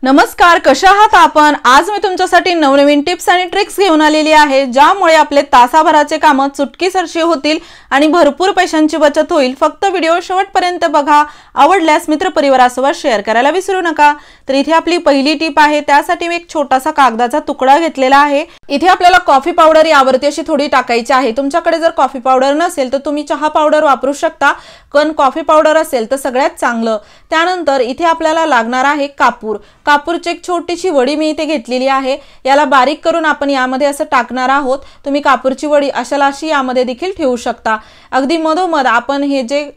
नमस्कार, कशा आहात आपण? आज मी तुमच्यासाठी नवनवीन टिप्स आणि ट्रिक्स घेऊन आलेली आहे, ज्यामुळे आपले तासाभराचे काम चुटकीसरशी होतील आणि भरपूर पैशांची बचत होईल। फक्त व्हिडिओ शेवटपर्यंत बघा। आवडल्यास मित्रपरिवारासोबत शेअर करायला विसरू नका। तर इथे आपली पहिली टिप आहे, त्यासाठी मी एक छोटासा कागदाचा तुकडा घेतलेला आहे। इथे आपल्याला कॉफी पावडर यावरती अशी थोडी टाकायची आहे। तुमच्याकडे जर कॉफी पावडर नसेल तर तुम्ही चहा पावडर वापरू शकता, पण कॉफी पावडर असेल तर सगळ्यात चांगलं। त्यानंतर इथे आपल्याला लागणार आहे कापूर। कापूरची एक छोटीशी वडी मी इथे घेतलेली आहे। याला बारीक करून आपण यामध्ये असं टाकणार आहोत। तुम्ही कापूरची वडी अशाला अशी यामध्ये देखील ठेवू शकता। अगदी मधोमध आपण हे जे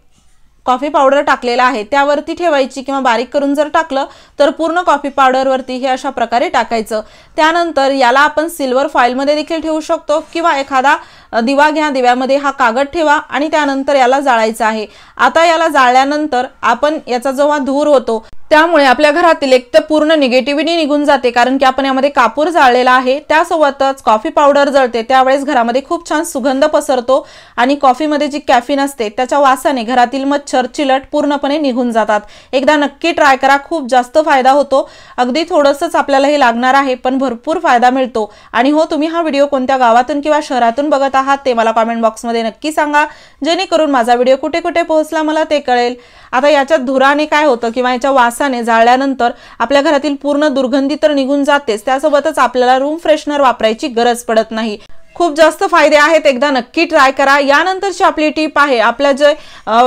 कॉफी पावडर टाकलेला आहे त्यावरती ठेवायची, किंवा बारीक करून जर टाकलं तर पूर्ण कॉफी पावडर वरती हे अशा प्रकारे टाकायचं। त्यानंतर याला आपण सिल्वर फॉइल मध्ये देखील ठेवू शकतो, किंवा एखादा दिवा घ्या, दिव्यामध्ये हा कागद ठेवा आणि त्यानंतर याला जाळायचा आहे। आता याला जाळल्यानंतर आपण याचा जेव्हा धूर होतो त्यामुळे आपल्या घरातील एक तर पूर्ण निगेटिव्हिटी निघून जाते, कारण की आपण यामध्ये कापूर जाळलेला आहे। त्यासोबतच कॉफी पावडर जळते त्यावेळेस घरामध्ये खूप छान सुगंध पसरतो आणि कॉफीमध्ये जी कॅफीन असते त्याच्या वासाने घरातील मच्छर चिलट पूर्णपणे निघून जातात। एकदा नक्की ट्राय करा, खूप जास्त फायदा होतो। अगदी थोडंसंच आपल्याला हे लागणार आहे, पण भरपूर फायदा मिळतो। आणि हो, तुम्ही हा व्हिडिओ कोणत्या गावातून किंवा शहरातून बघत आहात ते मला कमेंट बॉक्समध्ये नक्की सांगा, जेणेकरून माझा व्हिडिओ कुठे कुठे पोहोचला मला ते कळेल। आता याच्या धुराने काय होतं, किंवा याच्या वासाने जाळल्यानंतर आपल्या घरातील पूर्ण दुर्गंधी तर निघून जातेच, त्यासोबतच आपल्याला रूम फ्रेशनर वापरायची गरज पडत नाही। खूप जास्त फायदे आहेत, एकदा नक्की ट्राय करा। यानंतरची आपली टिप आहे, आपल्या जे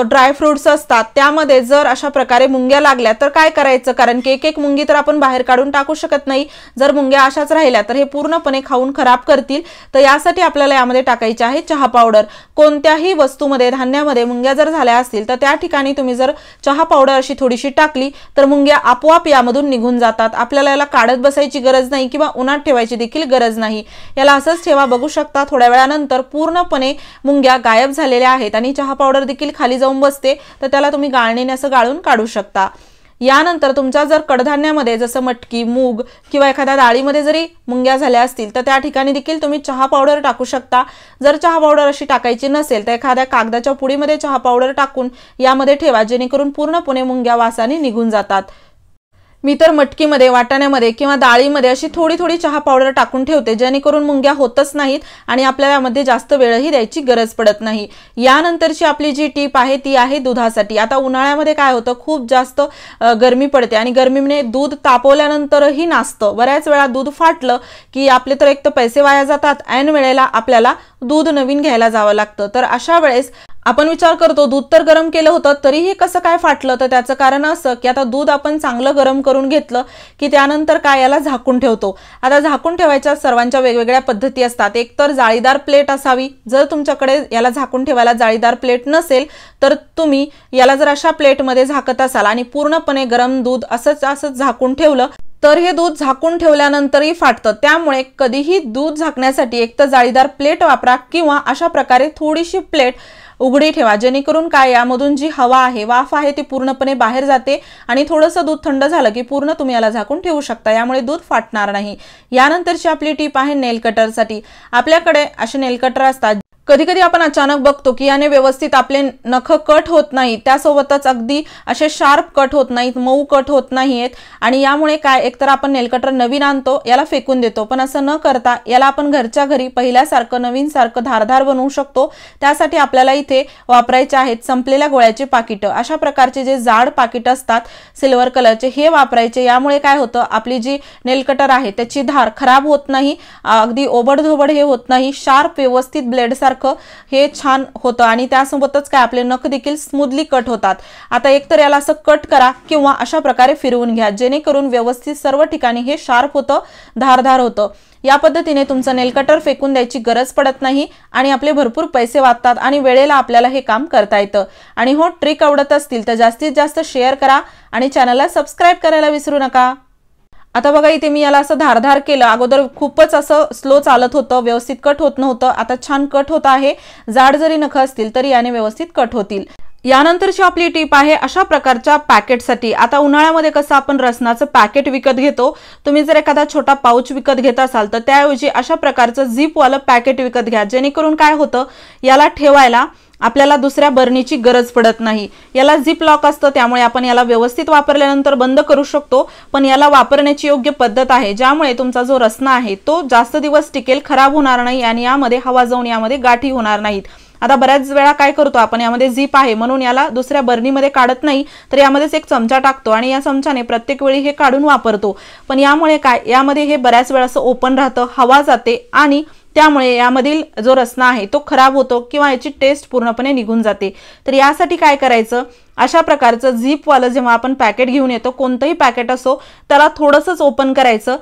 ड्राय फ्रुट्स असतात त्यामध्ये जर अशा प्रकारे मुंग्या लागल्या तर काय करायचं, कारण की एक एक मुंगी तर आपण बाहेर काढून टाकू शकत नाही। जर मुंग्या अशाच राहिल्या तर हे पूर्णपणे खाऊन खराब करतील। तर यासाठी आपल्याला यामध्ये टाकायची आहे चहा पावडर। कोणत्याही वस्तूमध्ये, धान्यामध्ये मुंग्या जर झाल्या असतील तर त्या ठिकाणी तुम्ही जर चहा पावडर अशी थोडीशी टाकली तर मुंग्या आपोआप यामधून निघून जातात। आपल्याला याला काढत बसायची गरज नाही, किंवा उन्हात ठेवायची देखील गरज नाही। याला असंच ठेवा, बघू शकता थोड्या वेळानंतर पूर्णपणे मुंग्या गायब झालेल्या आहेत आणि चहा पावडर देखील खाली जाऊन बसते, तर त्याला तुम्ही गाळणीने असं गाळून काढू शकता। यानंतर तुमच्या जर कडधान्यामध्ये जसं मटकी, मूग किंवा एखाद्या डाळीमध्ये जरी मुंग्या झाल्या असतील तर त्या ठिकाणी देखील तुम्ही चहा पावडर टाकू शकता। जर चहा पावडर अशी टाकायची नसेल तर एखाद्या कागदाच्या पुडीमध्ये चहा पावडर टाकून यामध्ये ठेवा, जेणेकरून पूर्णपणे मुंग्या वासाने निघून जातात। मी तर मटकीमध्ये, वाटाण्यामध्ये किंवा डाळीमध्ये अशी थोडी थोडी चहा पावडर टाकून ठेवते, जेणेकरून मुंग्या होतच नाहीत आणि आपल्याला यामध्ये जास्त वेळही द्यायची गरज पडत नाही। यानंतरची आपली जी टिप आहे ती आहे दुधासाठी। आता उन्हाळ्यामध्ये काय होतं, खूप जास्त गरमी पडते आणि गरमीने दूध तापवल्यानंतरही नासतं। बऱ्याच वेळा दूध फाटलं की आपले तर एक तर पैसे वाया जातात, ऐन वेळेला आपल्याला दूध नवीन घ्यायला जावं लागतं। तर अशा वेळेस आपण विचार करतो दूध तर गरम केलं होतं तरीही कसं काय फाटलं, तर त्याचं कारण असं की आता दूध आपण चांगलं गरम करून घेतलं की त्यानंतर काय याला झाकून ठेवतो। आता झाकून ठेवायच्या सर्वांच्या वेगवेगळ्या पद्धती असतात। एक तर जाळीदार प्लेट असावी, जर तुमच्याकडे याला झाकून ठेवायला जाळीदार प्लेट नसेल तर तुम्ही याला जर अशा प्लेटमध्ये झाकत असाल आणि पूर्णपणे गरम दूध असंच झाकून ठेवलं तर हे दूध झाकून ठेवल्यानंतरही फाटतं। त्यामुळे कधीही दूध झाकण्यासाठी एक तर जाळीदार प्लेट वापरा, किंवा अशा प्रकारे थोडीशी प्लेट उघडी ठेवा, जेणेकरून काय यामधून जी हवा आहे, वाफ आहे ती पूर्णपणे बाहेर जाते आणि थोडंसं दूध थंड झालं की पूर्ण तुम्ही याला झाकून ठेवू शकता, यामुळे दूध फाटणार नाही। यानंतरची आपली टिप आहे नेल कटरसाठी। आपल्याकडे असे नेल कटर असतात, कधी कधी आपण अचानक बघतो की याने व्यवस्थित आपले नख कट होत नाही, त्यासोबतच अगदी असे शार्प कट होत नाहीत, मऊ कट होत नाहीत, आणि यामुळे काय एकतर आपण नेल कटर नवीन आणतो, याला फेकून देतो। पण असं न करता याला आपण घरच्या घरी पहिल्यासारखं नवीन सारखं धारधार बनवू शकतो। त्यासाठी आपल्याला इथे वापरायचे आहेत संपलेल्या गोळ्याचे पाकिट। अशा प्रकारचे जे जाड पाकिट असतात सिल्वर कलरचे, हे वापरायचे। यामुळे काय होतं, आपली जी नेल कटर आहे त्याची धार खराब होत नाही, अगदी ओबडधोबड हे होत नाही, शार्प व्यवस्थित ब्लेड सारखं हे छान होतं आणि त्यासोबतच काय आपले नख देखील स्मूथली कट होतात। आता एकतर याला असं कट करा किंवा अशा प्रकारे फिरवून घ्या, जेणेकरून व्यवस्थित सर्व ठिकाणी हे शार्प होतं, धारधार होतं। या पद्धतीने तुमचं नेल कटर फेकून द्यायची गरज पडत नाही आणि आपले भरपूर पैसे वाचतात आणि वेळेला आपल्याला हे काम करता येतं। आणि हो, ट्रिक आवडत असतील तर जास्तीत जास्त शेअर करा आणि चॅनलला सबस्क्राइब करायला विसरू नका। आता बघा, इथे मी याला असं धारधार केलं। अगोदर खूपच असं स्लो चालत होतं, व्यवस्थित कट होत नव्हतं, आता छान कट होत आहे। जाड जरी नख असतील तरी याने व्यवस्थित कट होतील। यानंतरची आपली टीप आहे अशा प्रकारच्या पॅकेटसाठी। आता उन्हाळ्यामध्ये कसं आपण रसनाचं पॅकेट विकत घेतो, तुम्ही जर एखादा छोटा पाउच विकत घेत असाल तर त्याऐवजी अशा प्रकारचं झिप वालं पॅकेट विकत घ्या, जेणेकरून काय होतं याला ठेवायला आपल्याला दुसऱ्या बर्नीची गरज पडत नाही। याला झिप लॉक असतं, त्यामुळे आपण याला व्यवस्थित वापरल्यानंतर बंद करू शकतो, पण याला वापरण्याची योग्य पद्धत आहे ज्यामुळे तुमचा जो रसना आहे तो जास्त दिवस टिकेल, खराब होणार नाही आणि यामध्ये हवा जाऊन यामध्ये गाठी होणार नाहीत। आता बऱ्याच वेळा काय करतो आपण, यामध्ये झिप आहे म्हणून याला दुसऱ्या बर्नीमध्ये काढत नाही, तर यामध्येच एक चमचा टाकतो आणि या चमच्याने प्रत्येक वेळी हे काढून वापरतो। पण यामुळे काय, यामध्ये हे बऱ्याच वेळा असं ओपन राहतं, हवा जाते आणि त्यामुळे यामधील जो रसना आहे तो खराब होतो किंवा याची टेस्ट पूर्णपणे निघून जाते। तर यासाठी काय करायचं, अशा प्रकारचं झिप वालं जेव्हा आपण पॅकेट घेऊन येतो, कोणतंही पॅकेट असो, त्याला थोडंसंच ओपन करायचं,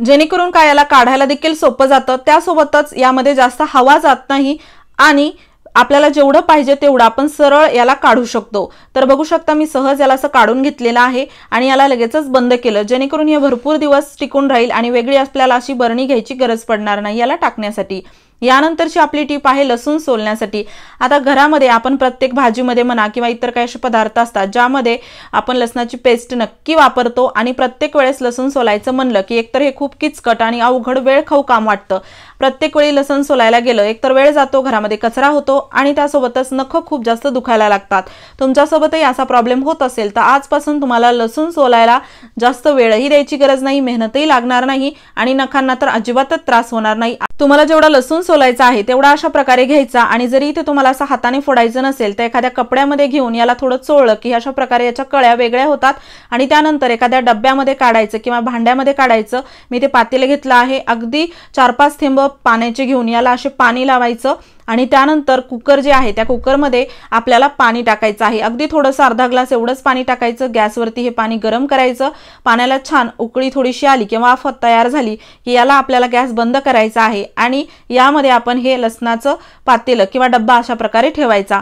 जेणेकरून काय याला काढायला देखील सोपं जातं, त्यासोबतच यामध्ये जास्त हवा जात नाही आणि आपल्याला जेवढं पाहिजे तेवढं आपण सरळ याला काढू शकतो। तर बघू शकता मी सहज याला असं काढून घेतलेलं आहे आणि याला लगेचच बंद केलं, जेणेकरून हे भरपूर दिवस टिकून राहील आणि वेगळी आपल्याला अशी बरणी घ्यायची गरज पडणार नाही याला टाकण्यासाठी। यानंतरची आपली टीप आहे लसूण सोलण्यासाठी। आता घरामध्ये आपण प्रत्येक भाजीमध्ये म्हणा किंवा इतर काही असे पदार्थ असतात ज्यामध्ये आपण लसणाची पेस्ट नक्की वापरतो आणि प्रत्येक वेळेस लसूण सोलायचं म्हणलं की एकतर हे खूप किचकट आणि अवघड वेळ खाऊ काम वाटतं। प्रत्येक वेळी लसूण सोलायला गेलं एकतर वेळ जातो, घरामध्ये कचरा होतो आणि त्यासोबतच नखं खूप जास्त दुखायला लागतात। तुमच्यासोबतही असा प्रॉब्लेम होत असेल तर आजपासून तुम्हाला लसूण सोलायला जास्त वेळही द्यायची गरज नाही, मेहनतही लागणार नाही आणि नखांना तर अजिबातच त्रास होणार नाही। तुम्हाला जेवढा लसूण सोलायचा आहे तेवढा अशा प्रकारे घ्यायचा आणि जरी इथे तुम्हाला असं हाताने फोडायचं नसेल तर एखाद्या कपड्यामध्ये घेऊन याला थोडं चोळलं की अशा प्रकारे याच्या कळ्या वेगळ्या होतात आणि त्यानंतर एखाद्या डब्यामध्ये काढायचं किंवा भांड्यामध्ये काढायचं। मी ते पातेलं घेतलं आहे, अगदी 4-5 थेंब पाण्याचे घेऊन याला असे पाणी लावायचं आणि त्यानंतर कुकर जे आहे त्या कुकरमध्ये आपल्याला पाणी टाकायचं आहे, अगदी थोडंसं अर्धा ग्लास एवढंच पाणी टाकायचं। गॅसवरती हे पाणी गरम करायचं, पाण्याला छान उकळी थोडीशी आली किंवा वाफ तयार झाली की याला आपल्याला गॅस बंद करायचा आहे आणि यामध्ये आपण हे लसणाचं पातेलं किंवा डब्बा अशा प्रकारे ठेवायचा।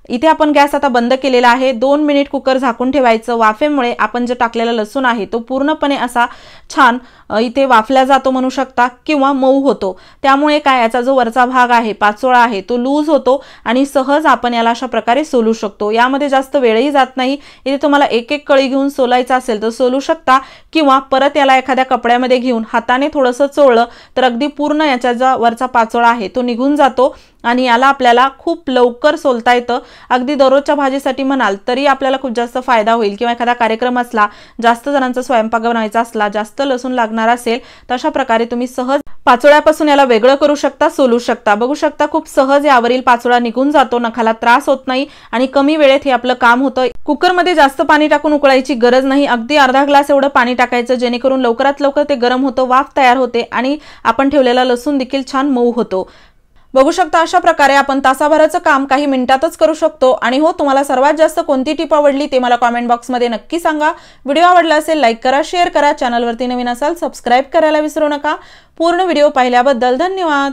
इथे आपण गॅस आता बंद केलेला आहे, 2 मिनिट कुकर झाकून ठेवायचं। वाफेमुळे आपण जे टाकलेला लसूण आहे तो पूर्णपणे असा छान इथे वाफला जातो म्हणू शकता किंवा मऊ होतो, त्यामुळे काय याचा जो वरचा भाग आहे पाचोळा आहे तो लूज होतो आणि सहज आपण याला अशा प्रकारे सोलू शकतो। यामध्ये जास्त वेळही जात नाही। इथे तुम्हाला एक एक कळी घेऊन सोलायचं असेल तर सोलू शकता किंवा परत याला एखाद्या कपड्यामध्ये घेऊन हाताने थोडंसं चोळलं तर अगदी पूर्ण याचा जो वरचा पाचोळा आहे तो निघून जातो आणि याला आपल्याला खूप लवकर सोलता येतं। अगदी दररोजच्या भाजीसाठी म्हणाल तरी आपल्याला खूप जास्त फायदा होईल किंवा एखादा कार्यक्रम असला, जास्त जणांचा स्वयंपाक बनवायचा असला, जास्त लसूण लागणार असेल तर अशा प्रकारे तुम्ही सहज पाचोळ्यापासून याला वेगळं करू शकता, सोलू शकता। बघू शकता खूप सहज यावरील पाचोळा निघून जातो, नखाला त्रास होत नाही आणि कमी वेळेत हे आपलं काम होतं। कुकरमध्ये जास्त पाणी टाकून उकळायची गरज नाही, अगदी अर्धा ग्लास एवढं पाणी टाकायचं, जेणेकरून लवकरात लवकर ते गरम होतं, वाफ तयार होते आणि आपण ठेवलेला लसूण देखील छान मऊ होतो। बघू शकता अशा प्रकारे आपण तासाभराचं काम काही मिनिटातच करू शकतो। आणि हो, तुम्हाला सर्वात जास्त कोणती टिप आवडली ते मला कमेंट बॉक्समध्ये नक्की सांगा। व्हिडिओ आवडला असेल लाईक करा, शेअर करा, चॅनलवरती नवीन असाल सबस्क्राइब करायला विसरू नका। पूर्ण व्हिडिओ पाहिल्याबद्दल धन्यवाद।